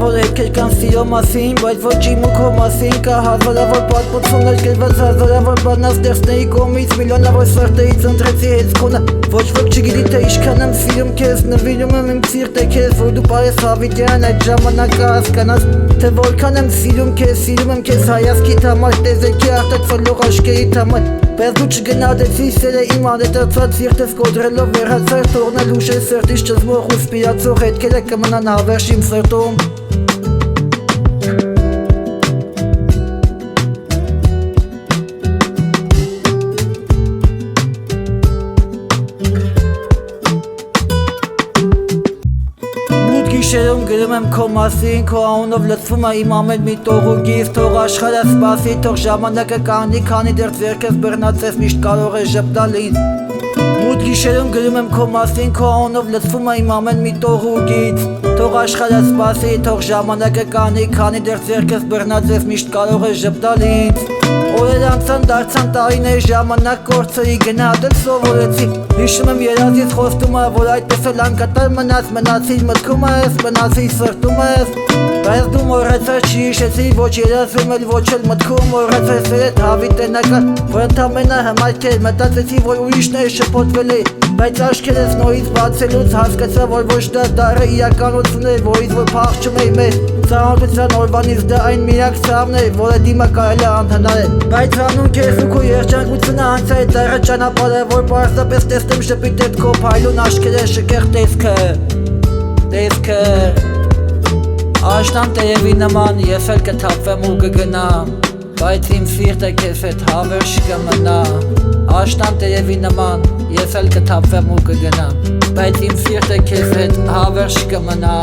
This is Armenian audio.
որ հետքեր կան սիրո մասին, բայց ոչ իմ ու քո մասին կա հազարավոր պատմություններ գրված հազարավոր բանաստեղծների կողմից միլիոնավոր սրտերից ընտրեցի հեծքոնը ոչ ոք չգիտի թե ինչքան եմ սիրում քեզ նվիրում եմ իմ սիրտը քեզ որ դու պարես հավիտյան այդ ժամանակը հասկանաս թե որքան եմ սիրում քեզ հայացքիդ համար տեզեքի արտացոլող աշկերիդ համար բայց դու չգնահատեցի սերը իմ անհետացած սիրտս կոտրելով վերհացար թողնել ուշեր սրտից ճզմող ու սպիրացող հետքերը կմնան հավերժ իմ սրտում Գիշերում գրում եմ քո մասին, քո անունով լցվում է իմ ամեն մի տող ու գիծ Թող աշխարհը սպասի, թող ժամանակը կանգնի, քանի դեռ ձեռքս բռնացես միշտ կարող է ժպտալ ինձ Մութ գիշերում գրում եմ քո մասին, քո անունով լցվում է իմ ամեն մի տող ու գիծ Թող աշխարհը սպասի, թող ժամանակը կանգնի, քանի դեռ ձեռքս բռնացես միշտ կարող է ժպտալ ինձ Օրեր անցան դարձան տարիներ ժամանակ կորցրի գնահատել սովորեցի Հիշում եմ երազից խոստումը որ այդպես էլ անկատար մնացիր մտքում ես մնացիր սրտում ես Բայց դու մոռացար չի հիշեցի ոչ երազում էլ ոչ էլ մտքում մոռացար սերդ հավիտենական որ ընդամենը հմայք էր մտածեցի որ ուրիշներ շփոթվել է Բայց աչքերս նորից բացելուց հասկացա որ ոչ դա դառը իրականություն էր որից որ փախչում էի մեզ Ծանոթության օրվանից դա այն միակ ցավն էր որը դիմը կարելի է անհնար է Բայց անուն քեզ ու քո երջանկությունը անցա է դառը ճանապարհը որ պարզապես տեսնեմ շպիտետ քո փայլուն աչքերը շքեղ տեսքը Աշնան տերևի նման ես էլ կթափվեմ ու կգնամ Բայց իմ սիրտը քեզ հետ հավերժ կմնա Աշնան տերևի նման ես էլ կթափվեմ ու կգնամ Բայց իմ սիրտը քեզ հետ հավերժ կմնա